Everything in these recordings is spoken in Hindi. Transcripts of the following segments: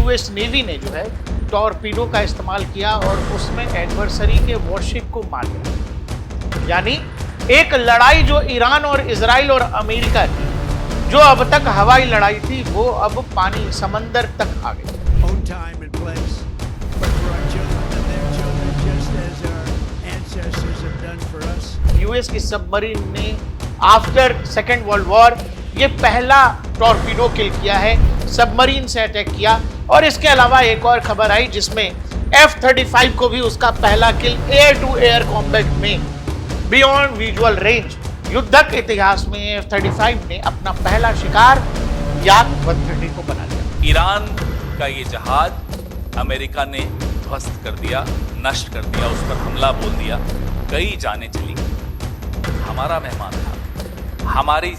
यूएस नेवी ने जो है टॉर्पीडो का इस्तेमाल किया और उसमें एडवर्सरी के वॉरशिप को मार दिया। यानी एक लड़ाई जो ईरान और इजराइल और अमेरिका की, जो अब तक हवाई लड़ाई थी, वो अब पानी समंदर तक आ गई। यूएस की सबमरीन ने आफ्टर सेकेंड वर्ल्ड वॉर ये पहला टॉर्पीडो किल किया है, सबमरीन से अटैक किया। और इसके अलावा एक और खबर आई जिसमें F-35 को भी उसका पहला किल एयर टू एयर कॉम्बैट में बियॉन्ड विजुअल रेंज। युद्धक इतिहास में F-35 ने अपना पहला शिकार याक 130 को बना लिया। ईरान का ये जहाज अमेरिका ने ध्वस्त कर दिया, नष्ट कर दिया, उस पर हमला बोल दिया, कई जानें चली। हमारा मेहमान था, हमारी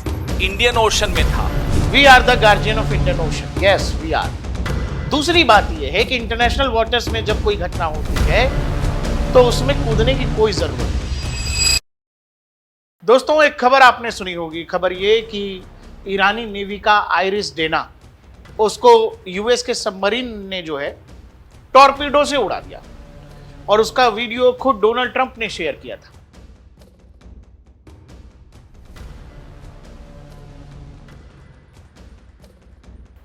इंडियन ओशन में था। We are the guardian of Indian Ocean, yes we are. दूसरी बात यह है कि इंटरनेशनल वाटर्स में जब कोई घटना होती है तो उसमें कूदने की कोई जरूरत नहीं। दोस्तों, एक खबर आपने सुनी होगी, खबर ये कि ईरानी नेवी का आइरिस डेना, उसको यूएस के सबमरीन ने जो है टॉर्पीडो से उड़ा दिया और उसका वीडियो खुद डोनाल्ड ट्रंप ने शेयर किया था।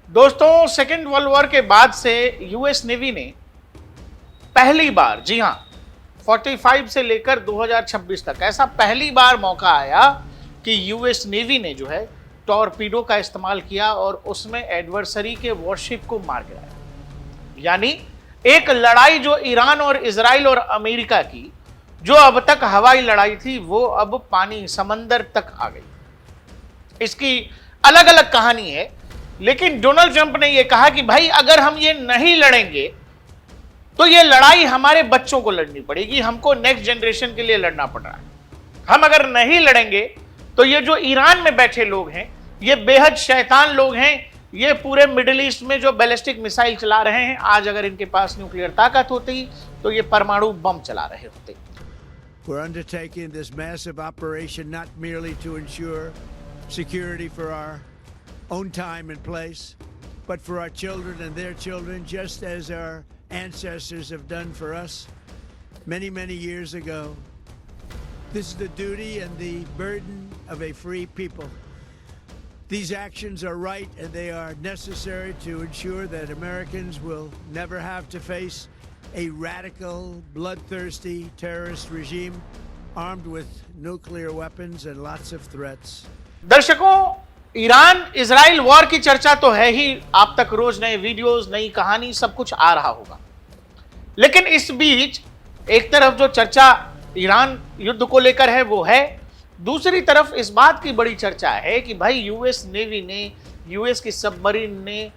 दोस्तों, सेकेंड वर्ल्ड वॉर के बाद से यूएस नेवी ने पहली बार, जी हां, 45 से लेकर 2026 तक ऐसा पहली बार मौका आया कि यूएस नेवी ने जो है टॉर्पीडो का इस्तेमाल किया और उसमें एडवर्सरी के वॉरशिप को मार गिराया। यानी एक लड़ाई जो ईरान और इजराइल और अमेरिका की, जो अब तक हवाई लड़ाई थी, वो अब पानी समंदर तक आ गई। इसकी अलग अलग कहानी है, लेकिन डोनाल्ड ट्रंप ने यह कहा कि भाई अगर हम ये नहीं लड़ेंगे तो ये लड़ाई हमारे बच्चों को लड़नी पड़ेगी, हमको नेक्स्ट जनरेशन के लिए लड़ना पड़ रहा है। हम अगर नहीं लड़ेंगे तो ये जो ईरान में बैठे लोग हैं, ये बेहद शैतान लोग हैं, ये पूरे मिडिल ईस्ट में जो बैलिस्टिक मिसाइल चला रहे हैं, आज अगर इनके पास न्यूक्लियर ताकत होती तो ये परमाणु बम चला रहे होते। We're undertaking this massive operation not merely to ensure security for our own time and place, but for our children and their children, just as our ancestors have done for us many, many years ago. This is the duty and the burden of a free people. These actions are right and they are necessary to ensure that Americans will never have to face a radical, bloodthirsty terrorist regime armed with nuclear weapons and lots of threats. दर्शकों, ईरान इजराइल वॉर की चर्चा तो है ही, आप तक रोज नए वीडियोस, नई कहानी, सब कुछ आ रहा होगा। लेकिन इस बीच एक तरफ जो चर्चा ईरान युद्ध को लेकर है वो है, दूसरी तरफ इस बात की बड़ी चर्चा है कि भाई यूएस नेवी ने, यूएस की सबमरीन ने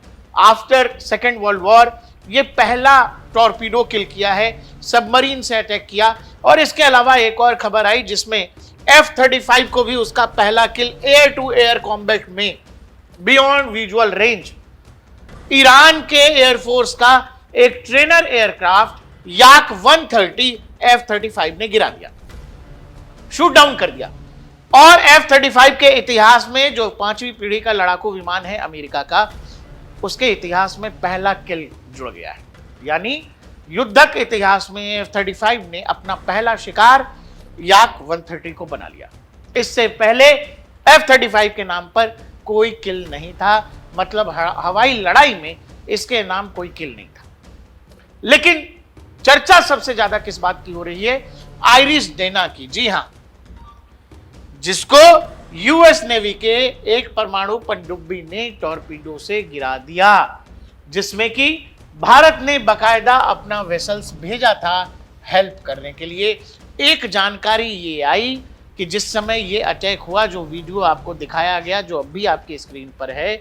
आफ्टर सेकेंड वर्ल्ड वॉर ये पहला टॉर्पीडो किल किया है, सबमरीन से अटैक किया। और इसके अलावा एक और खबर आई जिसमें F-35 को भी उसका पहला किल एयर टू एयर कॉम्बैट में बियॉन्ड विजुअल रेंज, ईरान के एयरफोर्स का एक ट्रेनर एयरक्राफ्ट याक 130 F-35 ने गिरा दिया, शूट डाउन कर दिया। और F-35 के इतिहास में, जो 5वीं पीढ़ी का लड़ाकू विमान है अमेरिका का, उसके इतिहास में पहला किल जुड़ गया है। यानी युद्धक इतिहास में F-35 ने अपना पहला शिकार याक 130 को बना लिया। इससे पहले F-35 के नाम पर कोई किल नहीं था, मतलब हवाई लड़ाई में इसके नाम कोई किल नहीं था। लेकिन चर्चा सबसे ज्यादा किस बात की हो रही है? आइरिस डेना की। जी हां, जिसको यूएस नेवी के एक परमाणु पनडुब्बी ने टॉर्पीडो से गिरा दिया, जिसमें कि भारत ने बकायदा अपना वेसल्स भेजा था हेल्प करने के लिए। एक जानकारी ये आई कि जिस समय ये अटैक हुआ, जो वीडियो आपको दिखाया गया, जो अभी आपकी स्क्रीन पर है,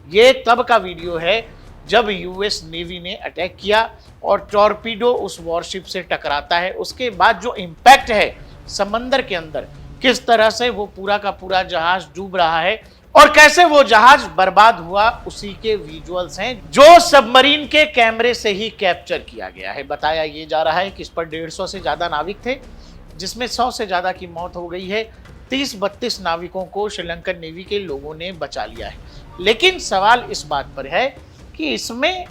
ये तब का वीडियो है जब यूएस नेवी ने अटैक किया और टॉर्पीडो उस वॉरशिप से टकराता है। उसके बाद जो इंपैक्ट है समंदर के अंदर, किस तरह से वो पूरा का पूरा जहाज डूब रहा है और कैसे वो जहाज बर्बाद हुआ, उसी के विजुअल्स हैं जो सबमरीन के कैमरे से ही कैप्चर किया गया है। बताया ये जा रहा है कि इस पर 150 से ज्यादा नाविक थे, जिसमें 100 से ज्यादा की मौत हो गई है। 30-32 नाविकों को श्रीलंकन नेवी के लोगों ने बचा लिया है। लेकिन सवाल इस बात पर है कि इसमें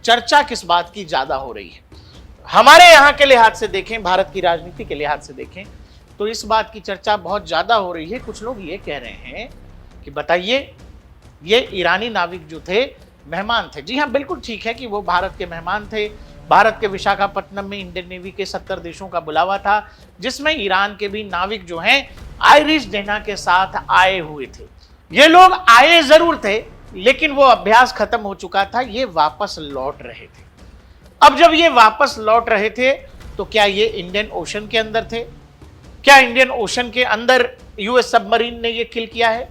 चर्चा किस बात की ज्यादा हो रही है? हमारे यहां के लिहाज से देखें, भारत की राजनीति के लिहाज से देखें, तो इस बात की चर्चा बहुत ज्यादा हो रही है। कुछ लोग ये कह रहे हैं कि बताइए, ये ईरानी नाविक जो थे मेहमान थे। जी हां, बिल्कुल ठीक है कि वो भारत के मेहमान थे। भारत के विशाखापट्टनम में इंडियन नेवी के 70 देशों का बुलावा था, जिसमें ईरान के भी नाविक जो हैं आयरिश डेना के साथ आए हुए थे। ये लोग आए जरूर थे, लेकिन वो अभ्यास खत्म हो चुका था, ये वापस लौट रहे थे। अब जब ये वापस लौट रहे थे तो क्या ये इंडियन ओशन के अंदर थे? क्या इंडियन ओशन के अंदर यूएस सबमरीन ने ये किल किया है,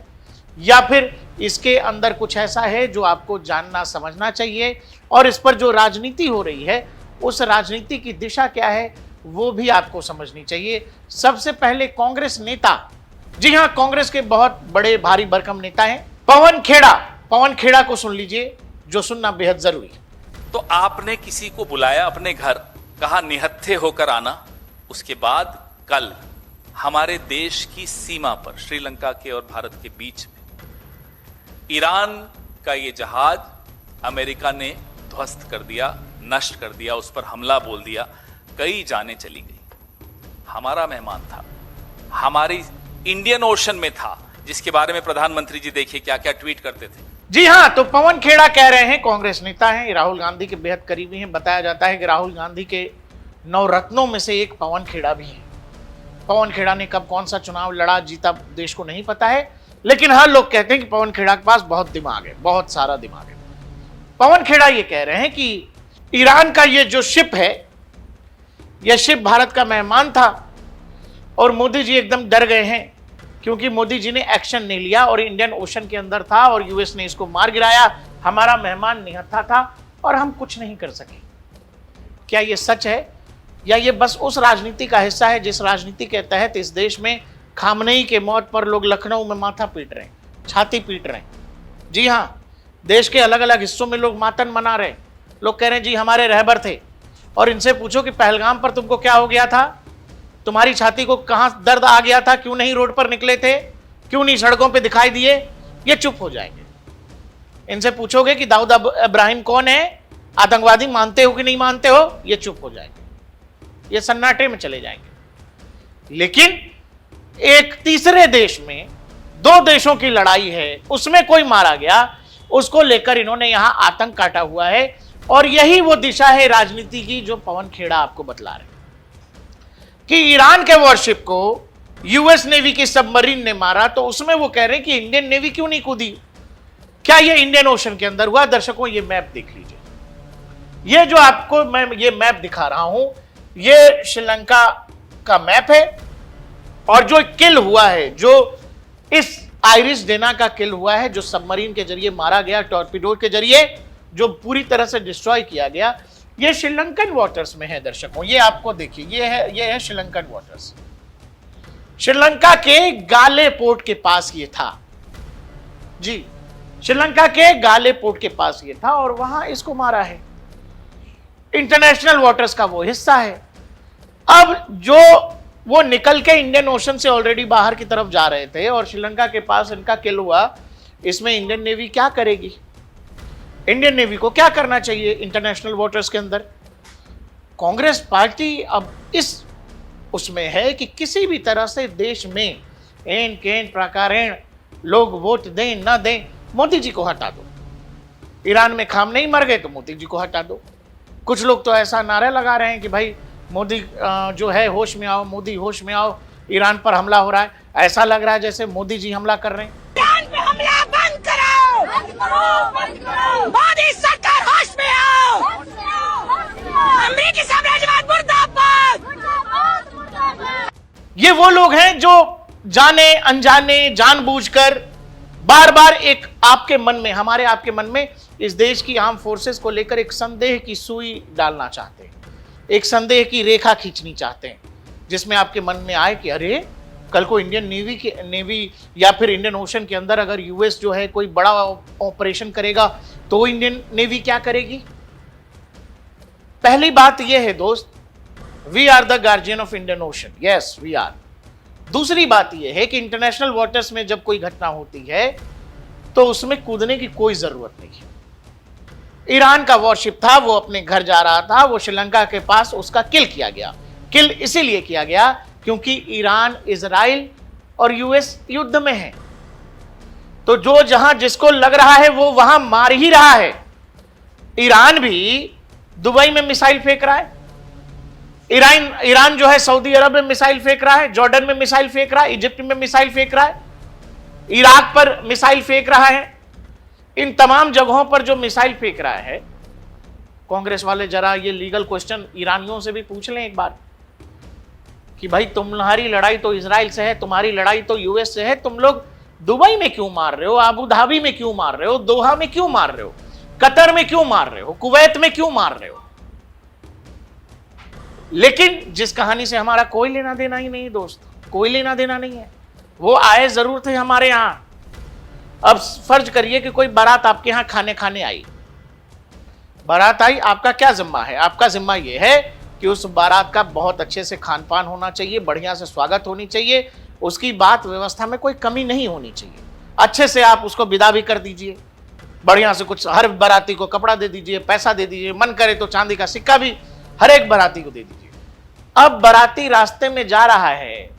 या फिर इसके अंदर कुछ ऐसा है जो आपको जानना समझना चाहिए? और इस पर जो राजनीति हो रही है, उस राजनीति की दिशा क्या है, वो भी आपको समझनी चाहिए। सबसे पहले कांग्रेस नेता, जी हां, कांग्रेस के बहुत बड़े भारी भरकम नेता हैं पवन खेड़ा को सुन लीजिए, जो सुनना बेहद जरूरी है। तो आपने किसी को बुलाया अपने घर, कहा निहत्थे होकर आना। उसके बाद कल हमारे देश की सीमा पर, श्रीलंका के और भारत के बीच में, ईरान का ये जहाज अमेरिका ने ध्वस्त कर दिया, नष्ट कर दिया, उस पर हमला बोल दिया, कई जानें चली गई। हमारा मेहमान था, हमारी इंडियन ओशन में था, जिसके बारे में प्रधानमंत्री जी देखिए क्या क्या ट्वीट करते थे। जी हां, तो पवन खेड़ा कह रहे हैं, कांग्रेस नेता हैं, राहुल गांधी के बेहद करीबी हैं। बताया जाता है कि राहुल गांधी के 9 रत्नों में से एक पवन खेड़ा भी है। पवन खेड़ा ने कब कौन सा चुनाव लड़ा जीता देश को नहीं पता है, लेकिन हर लोग कहते हैं कि पवन खेड़ा के पास बहुत दिमाग है, बहुत सारा दिमाग है। पवन खेड़ा ये कह रहे हैं कि ईरान का ये जो शिप है, यह शिप भारत का मेहमान था और मोदी जी एकदम डर गए हैं, क्योंकि मोदी जी ने एक्शन नहीं लिया और इंडियन ओशन के अंदर था और यूएस ने इसको मार गिराया। हमारा मेहमान निहत्था था और हम कुछ नहीं कर सके। क्या ये सच है, या ये बस उस राजनीति का हिस्सा है जिस राजनीति के तहत इस देश में खामनेई के मौत पर लोग लखनऊ में माथा पीट रहे हैं, छाती पीट रहे हैं? जी हां, देश के अलग अलग हिस्सों में लोग मातम मना रहे हैं। लोग कह रहे हैं जी हमारे रहबर थे, और इनसे पूछो कि पहलगाम पर तुमको क्या हो गया था, तुम्हारी छाती को कहां दर्द आ गया था, क्यों नहीं रोड पर निकले थे, क्यों नहीं सड़कों पे दिखाई दिए? ये चुप हो जाएंगे। इनसे पूछोगे कि दाऊद इब्राहिम कौन है, आतंकवादी मानते हो कि नहीं मानते हो, ये चुप हो जाएंगे, ये सन्नाटे में चले जाएंगे। लेकिन एक तीसरे देश में 2 देशों की लड़ाई है, उसमें कोई मारा गया, उसको लेकर इन्होंने यहां आतंक काटा हुआ है। और यही वो दिशा है राजनीति की जो पवन खेड़ा आपको बतला रहे कि ईरान के वॉरशिप को यूएस नेवी की सबमरीन ने मारा, तो उसमें वो कह रहे हैं कि इंडियन नेवी क्यों नहीं कूदी? क्या ये इंडियन ओशन के अंदर हुआ? दर्शकों, ये मैप देख लीजिए, ये जो आपको मैं ये मैप दिखा रहा हूं, ये श्रीलंका का मैप है, और जो किल हुआ है, जो इस आयरिश डेना का किल हुआ है, जो सबमरीन के जरिए मारा गया, टॉर्पीडो के जरिए जो पूरी तरह से डिस्ट्रॉय किया गया, ये श्रीलंकन वाटर्स में है। दर्शकों, ये आपको देखिए, ये है श्रीलंकन वाटर्स, श्रीलंका के गाले पोर्ट के पास ये था। जी, श्रीलंका के गाले पोर्ट के पास ये था, और वहां इसको मारा है। इंटरनेशनल वाटर्स का वो हिस्सा है। अब जो वो निकल के इंडियन ओशन से ऑलरेडी बाहर की तरफ जा रहे थे और श्रीलंका के पास इनका किल हुआ, इसमें इंडियन नेवी क्या करेगी? इंडियन नेवी को क्या करना चाहिए इंटरनेशनल वाटर्स के अंदर? कांग्रेस पार्टी अब इस उसमें है कि किसी भी तरह से देश में एन केन प्रकारेण लोग वोट दें ना दें, मोदी जी को हटा दो। ईरान में खामनेई मर गए तो मोदी जी को हटा दो। कुछ लोग तो ऐसा नारे लगा रहे हैं कि भाई मोदी जो है होश में आओ, मोदी होश में आओ, ईरान पर हमला हो रहा है। ऐसा लग रहा है जैसे मोदी जी हमला कर रहे हैं। ईरान पे हमला बंद करो, बंद करो, बंद करो। मोदी सरकार होश में आओ, अमेरिकी साम्राज्यवाद मुर्दाबाद, मुर्दाबाद, मुर्दाबाद। ये वो लोग हैं जो जाने अनजाने जानबूझकर बार बार एक आपके मन में, हमारे आपके मन में इस देश की आर्म फोर्सेस को लेकर एक संदेह की सुई डालना चाहते हैं, एक संदेह की रेखा खींचनी चाहते हैं, जिसमें आपके मन में आए कि अरे कल को इंडियन नेवी या फिर इंडियन ओशन के अंदर अगर यूएस जो है कोई बड़ा ऑपरेशन करेगा तो इंडियन नेवी क्या करेगी? पहली बात यह है दोस्त, we are the guardian of Indian Ocean, yes we are. दूसरी बात यह है कि इंटरनेशनल वाटर्स में जब कोई घटना होती है तो उसमें कूदने की कोई जरूरत नहीं है। ईरान का वॉरशिप था, वो अपने घर जा रहा था, वो श्रीलंका के पास उसका किल किया गया। किल इसीलिए किया गया क्योंकि ईरान, इजराइल और यूएस युद्ध में है। तो जो जहां जिसको लग रहा है वो वहां मार ही रहा है। ईरान भी दुबई में मिसाइल फेंक रहा है, ईरान जो है सऊदी अरब में मिसाइल फेंक रहा है, जॉर्डन में मिसाइल फेंक रहा है, इजिप्ट में मिसाइल फेंक रहा है, इराक पर मिसाइल फेंक रहा है। इन तमाम जगहों पर जो मिसाइल फेंक रहा है, कांग्रेस वाले जरा ये लीगल क्वेश्चन ईरानियों से भी पूछ लें एक बार कि भाई तुम्हारी लड़ाई तो इजराइल से है, तुम्हारी लड़ाई तो यूएस से है, तुम लोग दुबई में क्यों मार रहे हो, अबू धाबी में क्यों मार रहे हो, दोहा में क्यों मार रहे हो, कतर में क्यों मार रहे हो, कुवैत में क्यों मार रहे हो। लेकिन जिस कहानी से हमारा कोई लेना देना ही नहीं दोस्त, कोई लेना देना नहीं है, वो आए जरूर थे हमारे यहां। अब फर्ज करिए कि कोई बारात आपके यहां खाने आई, बारात आई, आपका क्या जिम्मा है? आपका जिम्मा यह है कि उस बारात का बहुत अच्छे से खान पान होना चाहिए, बढ़िया से स्वागत होनी चाहिए, उसकी बात व्यवस्था में कोई कमी नहीं होनी चाहिए, अच्छे से आप उसको विदा भी कर दीजिए, बढ़िया से कुछ हर बाराती को कपड़ा दे दीजिए, पैसा दे दीजिए, मन करे तो चांदी का सिक्का भी हर एक बाराती को दे दीजिए। अब बाराती रास्ते में जा रहा है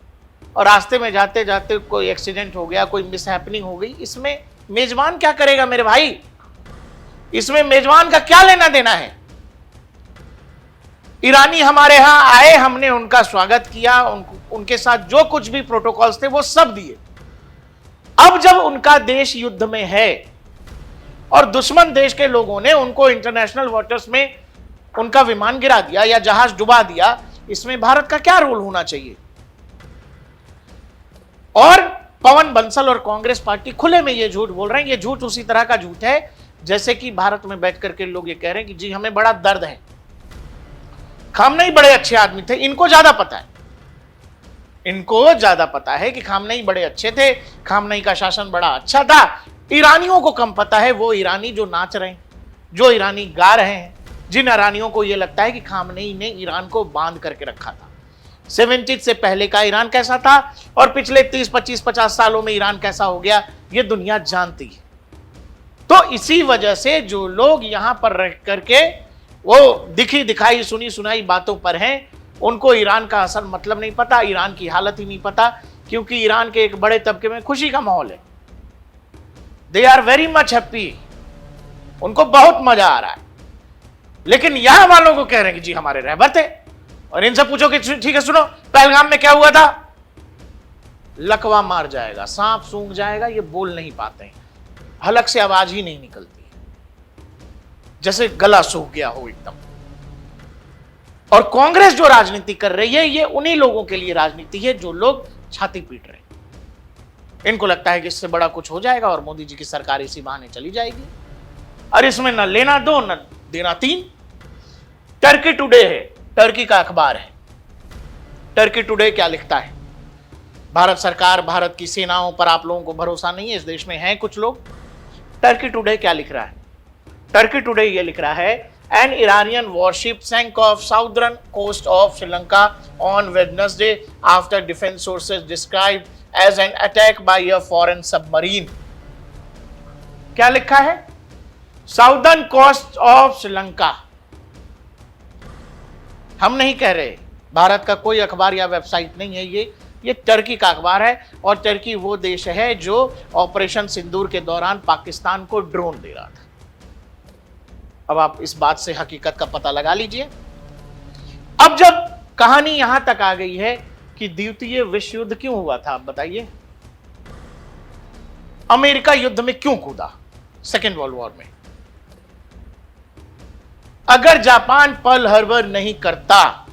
और रास्ते में जाते जाते कोई एक्सीडेंट हो गया, कोई मिसहैपनिंग हो गई, इसमें मेजबान क्या करेगा मेरे भाई? इसमें मेजबान का क्या लेना देना है? ईरानी हमारे यहां आए, हमने उनका स्वागत किया, उनके साथ जो कुछ भी प्रोटोकॉल्स थे वो सब दिए। अब जब उनका देश युद्ध में है और दुश्मन देश के लोगों ने उनको इंटरनेशनल वाटर्स में उनका विमान गिरा दिया या जहाज डुबा दिया, इसमें भारत का क्या रोल होना चाहिए? और पवन बंसल और कांग्रेस पार्टी खुले में ये झूठ बोल रहे हैं। ये झूठ उसी तरह का झूठ है जैसे कि भारत में बैठ करके लोग ये कह रहे हैं कि जी हमें बड़ा दर्द है, खामनेई बड़े अच्छे आदमी थे, इनको ज्यादा पता है, इनको ज्यादा पता है कि खामनेई बड़े अच्छे थे, खामनेई का शासन बड़ा अच्छा था। ईरानियों को कम पता है, वो ईरानी जो नाच रहे हैं, जो ईरानी गा रहे हैं, जिन ईरानियों को यह लगता है कि खामनेई ने ईरान को बांध करके रखा था। 70 से पहले का ईरान कैसा था और पिछले 30, 25, 50 सालों में ईरान कैसा हो गया, यह दुनिया जानती है। तो इसी वजह से जो लोग यहां पर रह करके वो दिखी दिखाई सुनी सुनाई बातों पर हैं, उनको ईरान का असल मतलब नहीं पता, ईरान की हालत ही नहीं पता, क्योंकि ईरान के एक बड़े तबके में खुशी का माहौल है। They are very much happy, उनको बहुत मजा आ रहा है। लेकिन यहां वालों को कह रहे हैं कि जी हमारे रहबर थे, और इनसे पूछो कि ठीक है सुनो पहलगाम में क्या हुआ था, लकवा मार जाएगा, सांप सूंघ जाएगा, ये बोल नहीं पाते हैं, हलक से आवाज ही नहीं निकलती है, जैसे गला सूख गया हो एकदम। और कांग्रेस जो राजनीति कर रही है, ये उन्हीं लोगों के लिए राजनीति है जो लोग छाती पीट रहे हैं। इनको लगता है कि इससे बड़ा कुछ हो जाएगा और मोदी जी की सरकार इसी बहाने चली जाएगी, और इसमें न लेना दो न देना तीन। टर्की टुडे है, टर्की का अखबार है। टर्की टुडे क्या लिखता है? भारत सरकार, भारत की सेनाओं पर आप लोगों को भरोसा नहीं है, इस देश में हैं कुछ लोग। टर्की टुडे क्या लिख रहा है? टर्की टुडे ये लिख रहा है, an Iranian warship sank off southern coast of Sri Lanka on Wednesday after defense sources described as an attack by a foreign submarine. क्या लिखा है? Southern coast of Sri Lanka. हम नहीं कह रहे, भारत का कोई अखबार या वेबसाइट नहीं है, ये टर्की का अखबार है। और टर्की वो देश है जो ऑपरेशन सिंदूर के दौरान पाकिस्तान को ड्रोन दे रहा था। अब आप इस बात से हकीकत का पता लगा लीजिए। अब जब कहानी यहां तक आ गई है कि द्वितीय विश्व युद्ध क्यों हुआ था, आप बताइए, अमेरिका युद्ध में क्यों कूदा सेकेंड वर्ल्ड वॉर में? अगर जापान पर्ल हार्बर नहीं करता,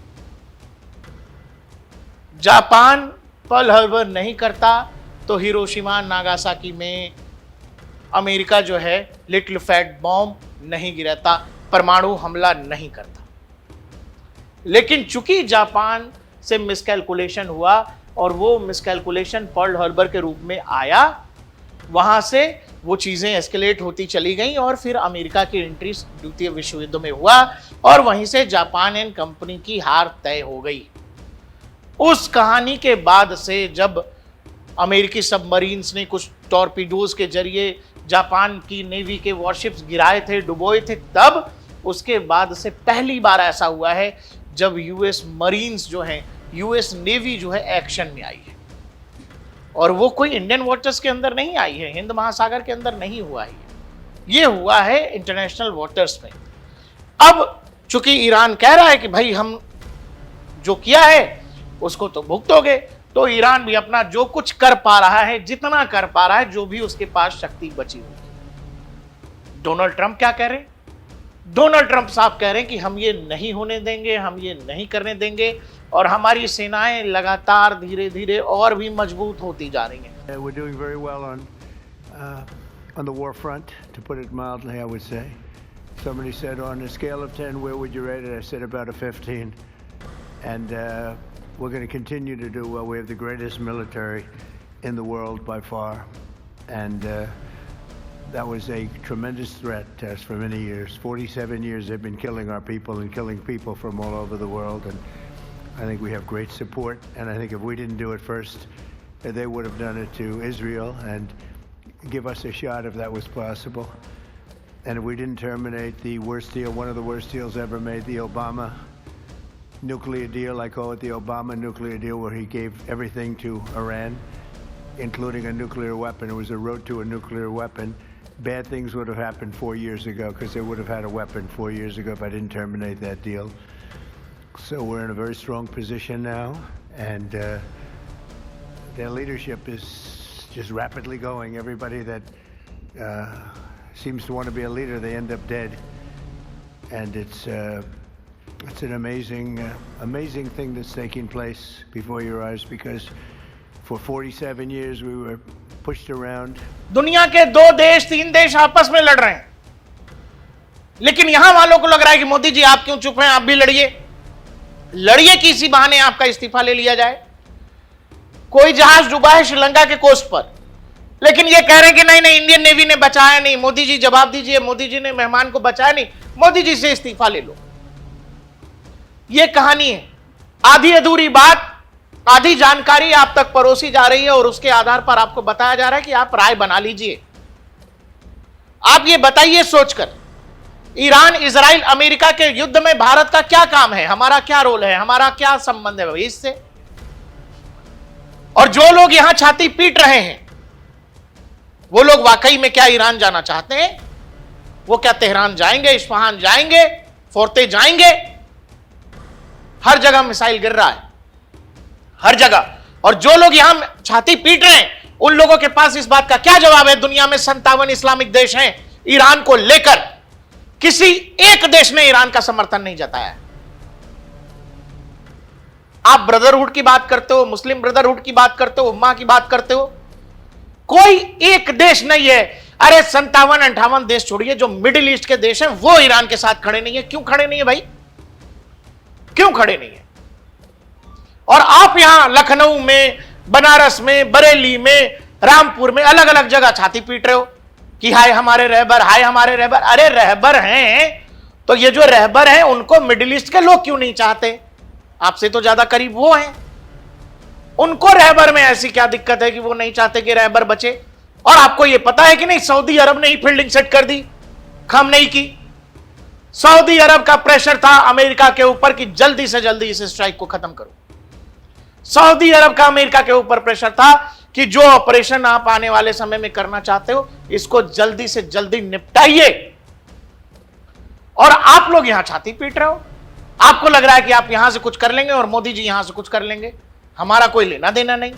जापान पर्ल हार्बर नहीं करता तो हिरोशिमा नागासाकी में अमेरिका जो है लिटिल फैट बॉम्ब नहीं गिराता, परमाणु हमला नहीं करता। लेकिन चूंकि जापान से मिसकैलकुलेशन हुआ और वो मिसकैलकुलेशन पर्ल हार्बर के रूप में आया, वहां से वो चीजें एस्केलेट होती चली गई और फिर अमेरिका की एंट्री द्वितीय विश्व युद्ध में हुआ और वहीं से जापान एंड कंपनी की हार तय हो गई। उस कहानी के बाद से जब अमेरिकी सबमरीन्स ने कुछ टॉर्पीडोज के जरिए जापान की नेवी के वॉरशिप्स गिराए थे, डुबोए थे, तब उसके बाद से पहली बार ऐसा हुआ है जब यूएस मरीन्स जो हैं, यूएस नेवी जो है एक्शन में आई है। और वो कोई इंडियन वाटर्स के अंदर नहीं आई है, हिंद महासागर के अंदर नहीं हुआ है, ये हुआ है इंटरनेशनल वाटर्स में। अब चूंकि ईरान कह रहा है कि भाई हम जो किया है उसको तो भुगतोगे, तो ईरान भी अपना जो कुछ कर पा रहा है, जितना कर पा रहा है, जो भी उसके पास शक्ति बची हुई। डोनाल्ड ट्रंप क्या कह रहे हैं? डोनाल्ड ट्रंप साहब कह रहे हैं कि हम ये नहीं होने देंगे, हम ये नहीं करने देंगे, और हमारी सेनाएं लगातार धीरे धीरे और भी मजबूत होती जा रही हैं। We're doing very well on the war front, to put it mildly, I would say. Somebody said, on a scale of 10, where would you rate it? I said about a 15. And we're going to continue to do well. We have the greatest military in the world by far. And that was a tremendous threat to us for many years. 47 years they've been killing our people and killing people from all over the world. And I think we have great support. And I think if we didn't do it first, they would have done it to Israel and give us a shot if that was possible. And if we didn't terminate the worst deal, one of the worst deals ever made, the Obama nuclear deal, I call it the Obama nuclear deal, where he gave everything to Iran, including a nuclear weapon. It was a road to a nuclear weapon. Bad things would have happened 4 years ago, because they would have had a weapon 4 years ago if I didn't terminate that deal. So we're in a very strong position now, and their leadership is just rapidly going. Everybody that seems to want to be a leader, they end up dead. And it's an amazing thing that's taking place before your eyes, because for 47 years we were pushed around. दुनिया के 2 देश 3 देश आपस में लड़ रहे हैं, लेकिन यहां वालों को लग रहा है कि मोदी जी आप क्यों चुप हैं, आप भी लड़िए कि इसी बहाने आपका इस्तीफा ले लिया जाए। कोई जहाज डूबा है श्रीलंका के कोस्ट पर, लेकिन ये कह रहे हैं कि नहीं इंडियन नेवी ने बचाया नहीं, मोदी जी जवाब दीजिए, मोदी जी ने मेहमान को बचाया नहीं, मोदी जी से इस्तीफा ले लो। ये कहानी है, आधी अधूरी बात, आधी जानकारी आप तक परोसी जा रही है और उसके आधार पर आपको बताया जा रहा है कि आप राय बना लीजिए। आप ये बताइए सोचकर, ईरान, इजराइल, अमेरिका के युद्ध में भारत का क्या काम है, हमारा क्या रोल है, हमारा क्या संबंध है भाई इससे? और जो लोग यहां छाती पीट रहे हैं, वो लोग वाकई में क्या ईरान जाना चाहते हैं? वो क्या तेहरान जाएंगे, इस्फहान जाएंगे, फोर्ते जाएंगे? हर जगह मिसाइल गिर रहा है, हर जगह। और जो लोग यहां छाती पीट रहे हैं, उन लोगों के पास इस बात का क्या जवाब है? दुनिया में 57 इस्लामिक देश हैं, ईरान को लेकर किसी एक देश ने ईरान का समर्थन नहीं जताया। आप ब्रदरहुड की बात करते हो, मुस्लिम ब्रदरहुड की बात करते हो, उम्मा की बात करते हो, कोई एक देश नहीं है। अरे 57-58 देश छोड़िए, जो मिडिल ईस्ट के देश हैं वो ईरान के साथ खड़े नहीं है। क्यों खड़े नहीं है भाई, क्यों खड़े नहीं है? और आप यहां लखनऊ में, बनारस में, बरेली में, रामपुर में, अलग अलग जगह छाती पीट रहे हो कि हाय हमारे रहबर, हाय हमारे रहबर। अरे रहबर हैं तो ये जो रहबर हैं उनको मिडिल ईस्ट के लोग क्यों नहीं चाहते? आपसे तो ज्यादा करीब वो हैं, उनको रहबर में ऐसी क्या दिक्कत है कि वो नहीं चाहते कि रहबर बचे? और आपको ये पता है कि नहीं, सऊदी अरब ने ही फील्डिंग सेट कर दी, खamenei की। सऊदी अरब का प्रेशर था अमेरिका के ऊपर कि जल्दी से जल्दी इस स्ट्राइक को खत्म करो। सऊदी अरब का अमेरिका के ऊपर प्रेशर था कि जो ऑपरेशन आप आने वाले समय में करना चाहते हो, इसको जल्दी से जल्दी निपटाइए। और आप लोग यहां छाती पीट रहे हो, आपको लग रहा है कि आप यहां से कुछ कर लेंगे और मोदी जी यहां से कुछ कर लेंगे। हमारा कोई लेना देना नहीं,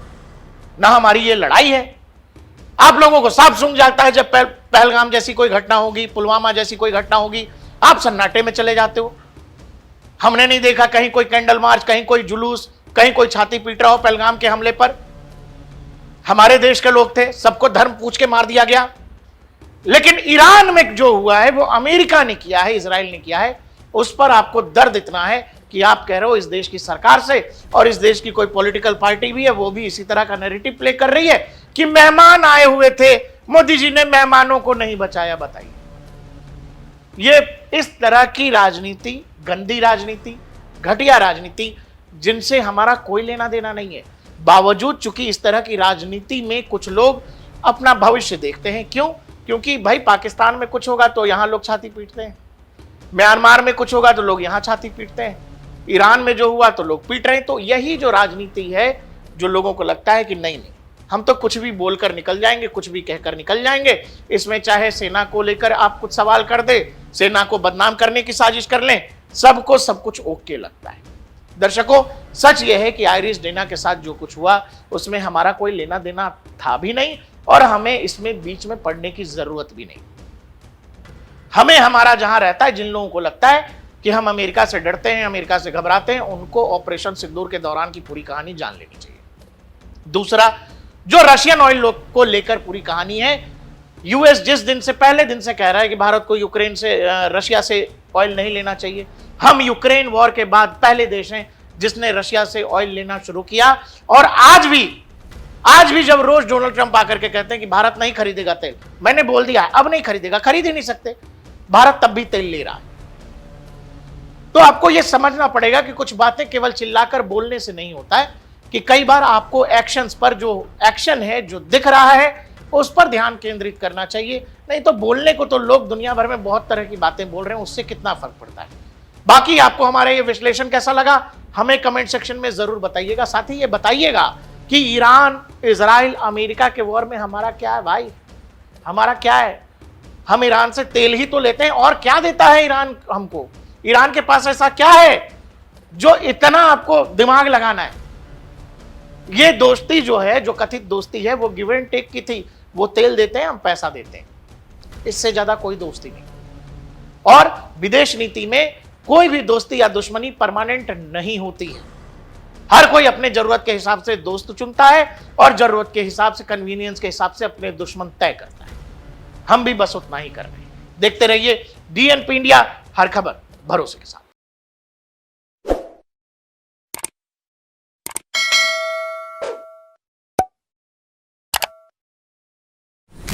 ना हमारी ये लड़ाई है। आप लोगों को साफ सूंघ जाता है जब पहलगाम जैसी कोई घटना होगी, पुलवामा जैसी कोई घटना होगी, आप सन्नाटे में चले जाते हो। हमने नहीं देखा कहीं कोई कैंडल मार्च, कहीं कोई जुलूस, कहीं कोई छाती पीट रहा हो पहलगाम के हमले पर। हमारे देश के लोग थे, सबको धर्म पूछ के मार दिया गया। लेकिन ईरान में जो हुआ है वो अमेरिका ने किया है, इजराइल ने किया है। उस पर आपको दर्द इतना है कि आप कह रहे हो इस देश की सरकार से, और इस देश की कोई पॉलिटिकल पार्टी भी है वो भी इसी तरह का नैरेटिव प्ले कर रही है कि मेहमान आए हुए थे, मोदी जी ने मेहमानों को नहीं बचाया। बताइए, ये इस तरह की राजनीति, गंदी राजनीति, घटिया राजनीति, जिनसे हमारा कोई लेना देना नहीं है। बावजूद चूंकि इस तरह की राजनीति में कुछ लोग अपना भविष्य देखते हैं। क्यों? क्योंकि भाई पाकिस्तान में कुछ होगा तो यहां लोग छाती पीटते हैं, म्यांमार में कुछ होगा तो लोग यहां छाती पीटते हैं, ईरान में जो हुआ तो लोग पीट रहे हैं। तो यही जो राजनीति है, जो लोगों को लगता है कि नहीं नहीं हम तो कुछ भी बोलकर निकल जाएंगे, कुछ भी कहकर निकल जाएंगे, इसमें चाहे सेना को लेकर आप कुछ सवाल कर दे, सेना को बदनाम करने की साजिश कर लें, सबको सब कुछ ओके लगता है। दर्शकों, सच यह है कि आयरिश डेना के साथ जो कुछ हुआ उसमें हमारा कोई लेना देना था भी नहीं और हमें इसमें बीच में पड़ने की जरूरत भी नहीं। हमें हमारा जहां रहता है, जिन लोगों को लगता है कि हम अमेरिका से डरते हैं, अमेरिका से घबराते हैं, उनको ऑपरेशन सिंदूर के दौरान की पूरी कहानी जान लेनी चाहिए। दूसरा, जो रशियन ऑयल को लेकर पूरी कहानी है, यूएस जिस दिन से पहले दिन से कह रहा है कि भारत को यूक्रेन से रशिया से ऑयल नहीं लेना चाहिए। हम यूक्रेन वॉर के बाद पहले देश हैं जिसने रशिया से ऑयल लेना शुरू किया और आज भी जब रोज डोनाल्ड ट्रंप आकर के कहते हैं कि भारत नहीं खरीदेगा तेल, मैंने बोल दिया अब नहीं खरीदेगा, खरीद ही नहीं सकते, भारत तब भी तेल ले रहा है। तो आपको यह समझना पड़ेगा कि कुछ बातें केवल चिल्लाकर बोलने से नहीं होता है, कि कई बार आपको एक्शंस पर, जो एक्शन है जो दिख रहा है उस पर ध्यान केंद्रित करना चाहिए। नहीं तो बोलने को तो लोग दुनिया भर में बहुत तरह की बातें बोल रहे हैं, उससे कितना फर्क पड़ता है। बाकी आपको हमारा ये विश्लेषण कैसा लगा हमें कमेंट सेक्शन में जरूर बताइएगा। साथ ही ये बताइएगा कि ईरान, इजराइल, अमेरिका के वॉर में हमारा क्या है भाई, हमारा क्या है? हम ईरान से तेल ही तो लेते हैं, और क्या देता है ईरान हमको? ईरान के पास ऐसा क्या है जो इतना आपको दिमाग लगाना है? ये दोस्ती जो है, जो कथित दोस्ती है, वो गिव एंड टेक की थी। वो तेल देते हैं, हम पैसा देते हैं, इससे ज्यादा कोई दोस्ती नहीं। और विदेश नीति में कोई भी दोस्ती या दुश्मनी परमानेंट नहीं होती है। हर कोई अपने जरूरत के हिसाब से दोस्त चुनता है और जरूरत के हिसाब से, कन्वीनियंस के हिसाब से अपने दुश्मन तय करता है। हम भी बस उतना ही कर रहे हैं। देखते रहिए DNP इंडिया, हर खबर भरोसे के साथ।